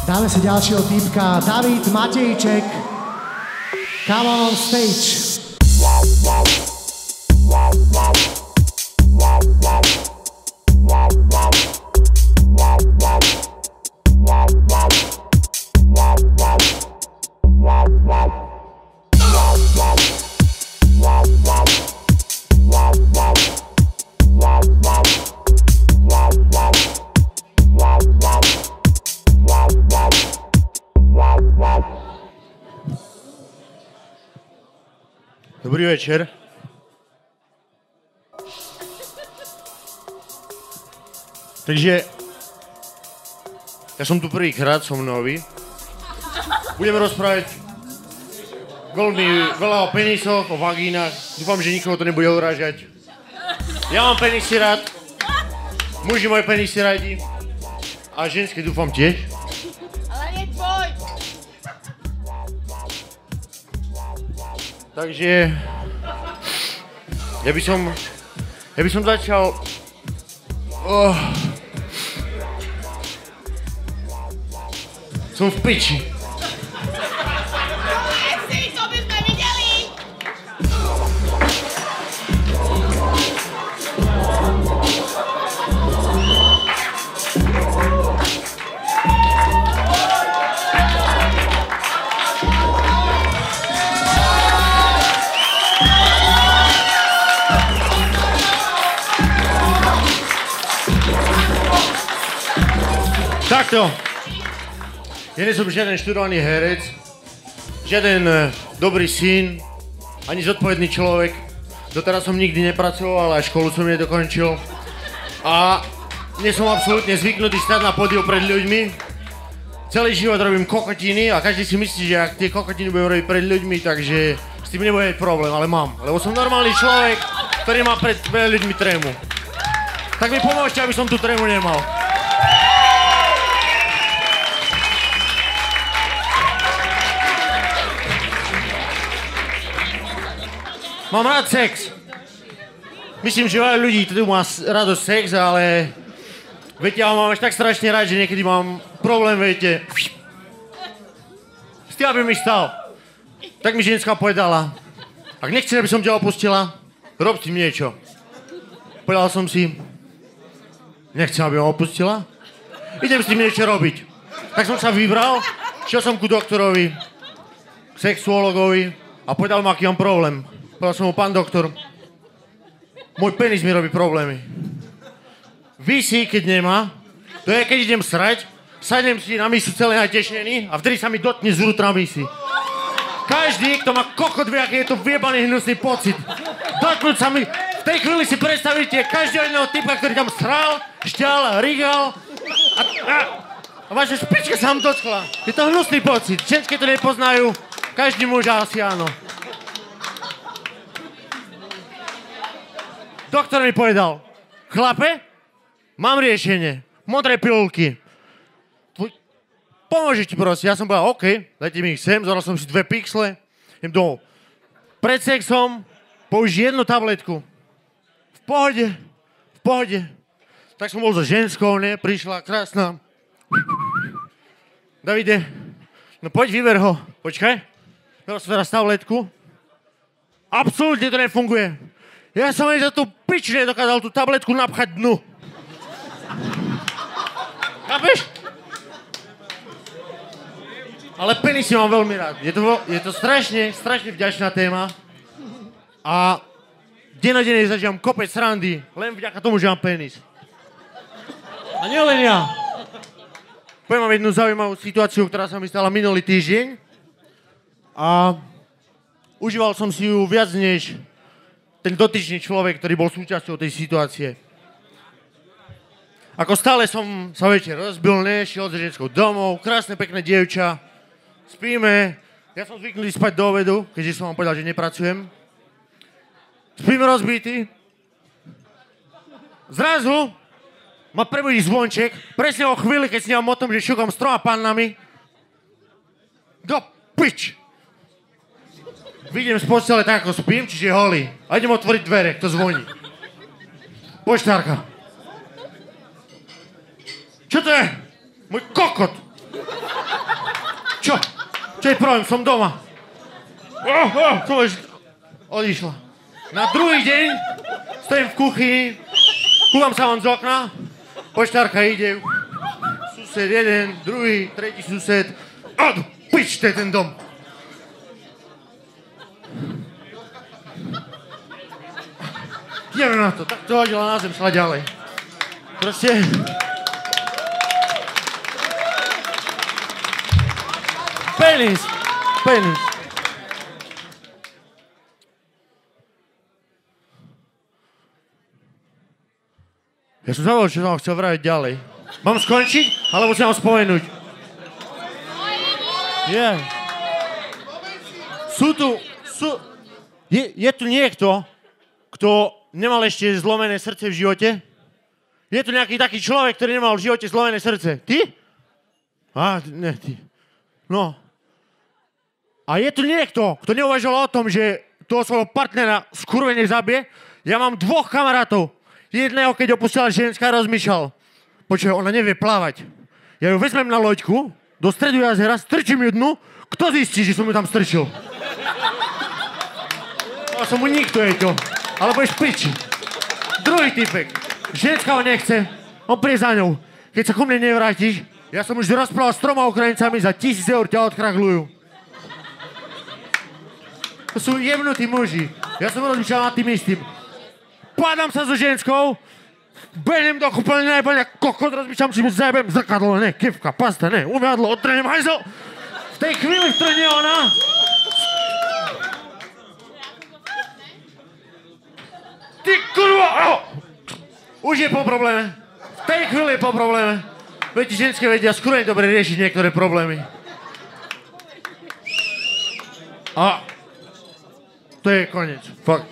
Dáme si ďalšieho týpka, David Matejček. Come on stage. Dobrý večer. Takže ja som tu prvýkrát, som nový. Budeme rozprávať veľmi veľa o penisoch, o vagínach. Dúfam, že nikoho to nebude urážať. Ja mám penisy rád. Muži majú penisy radi. A ženské dúfam tiež. Ale nie tvoj! Takže ja by som začal som v piči. Nechci, to by sme videli! Takto. Ja nie som žiaden študovaný herec, žiaden dobrý syn, ani zodpovedný človek. Doteraz som nikdy nepracoval, a školu som nedokončil. A nie som absolútne zvyknutý stať na pódiu pred ľuďmi. Celý život robím kokotiny a každý si myslí, že ak tie kokotiny budem robiť pred ľuďmi, takže s tým nebude problém, ale mám. Lebo som normálny človek, ktorý má pred ľuďmi trému. Tak mi pomôžte, aby som tú trému nemal. Mám rád sex. Myslím, že veľa ľudí tu má radosť sex, ale viete, ja ho mám až tak strašne rád, že niekedy mám problém, viete. S tým, aby mi stal. Tak mi ženská povedala, ak nechceš, aby som ťa opustila, rob s tým niečo. Povedal som si, nechcem, aby ma opustila, idem s tým niečo robiť. Tak som sa vybral, šiel som ku doktorovi, k sexuologovi a povedal ma, aký mám problém. Povedal som mu, pán doktor, môj penis mi robí problémy. Visí, keď nemá, to je, keď idem srať, sadnem si na misu celé natešený a vtedy sa mi dotkne zvnútra misy. Každý, kto má kokot, vie, aký je to vyjebaný hnusný pocit. Dotknúť sa mi, v tej chvíli si predstavíte každého jedného typa, ktorý tam sral, šťal, rigal a vaša špička sa vám dotkla. Je to hnusný pocit, ženské to nepoznajú, každý muž asi áno. Doktor mi povedal, chlape, mám riešenie, modré pilulky. Pomôže ti prosím. Ja som povedal, OK, dajte mi ich sem, zobral som si 2 pixle, idem domov. Pred sexom použij jednu tabletku. V pohode. Tak som bol so ženskou, ne, prišla krásna. Davide, no poď vyber ho, počkaj. Dal som teraz tabletku. Absolútne to nefunguje. Ja som aj za tú piču nedokázal tú tabletku napchať dnu. Chápeš? Ale penisy mám veľmi rád. Je to strašne vďačná téma. A dennodenne zažívam kopec srandy, len vďaka tomu, že mám penis. A nie len ja. Poviem vám jednu zaujímavú situáciu, ktorá sa mi stala minulý týždeň. A užíval som si ju viac než ten dotyčný človek, ktorý bol súčasťou tej situácie. Ako stále som sa večer rozbil, šiel s ženskou domov, krásne, pekné dievča, spíme, ja som zvyknutý spať do obedu, keďže som vám povedal, že nepracujem. Spíme rozbitý. Zrazu ma prebudí zvonček, presne o chvíli, keď snívam o tom, že šukám s 3 pannami. Do pič! Vidím z postele tak, ako spím, čiže holý. A idem otvoriť dvere, kto zvoní. Poštárka. Čo to je? Môj kokot. Čo je problém, som doma. Odišla. Na druhý deň stojím v kuchyni, kúvam sa vám z okna, poštárka ide, sused jeden, druhý, tretí sused. Pič, to je ten dom. Ideme na to, tak to hodila na zem, šla ďalej. Proste... Penis. Ja som zabudol, čo som chcel vraviť ďalej. Mám skončiť, alebo si mám spomenúť? Yeah. Je tu niekto, kto nemal ešte zlomené srdce v živote? Je tu nejaký taký človek, ktorý nemal v živote zlomené srdce? Ty? Ne, ty. No. A je tu niekto, kto neuvažoval o tom, že toho svojho partnera skurvene zabije? Ja mám 2 kamarátov. Jedného, keď opustila ženská, rozmýšľal. Počuj, ona nevie plávať. Ja ju vezmem na loďku, do stredu jazera, strčím ju dnu, kto zistí, že som ju tam strčil? Ja som mu nikto, Eťo. Ale budeš piči. Druhý typek. Ženská ho nechce, on príde za ňou. Keď sa ku mne nevrátiš, ja som už rozprával s 3 Ukrajincami, za 1000 eur ťa odkrachľujú. To sú jebnutí muži. Ja som rozmýšľal nad tým istým. Pádam sa so ženskou, behnem do kúpeľne, najebania kokot, rozmýšľam, či mu zajebem zrkadlo, ne, kevka, pasta, ne, umyadlo, odtrenem hajzel. V tej chvíli vtrhne ona. Ty kurva! Už je po probléme. V tej chvíli je po probléme. Viete, ženské vedia skôr dobre riešiť niektoré problémy. A to je koniec. Fakt.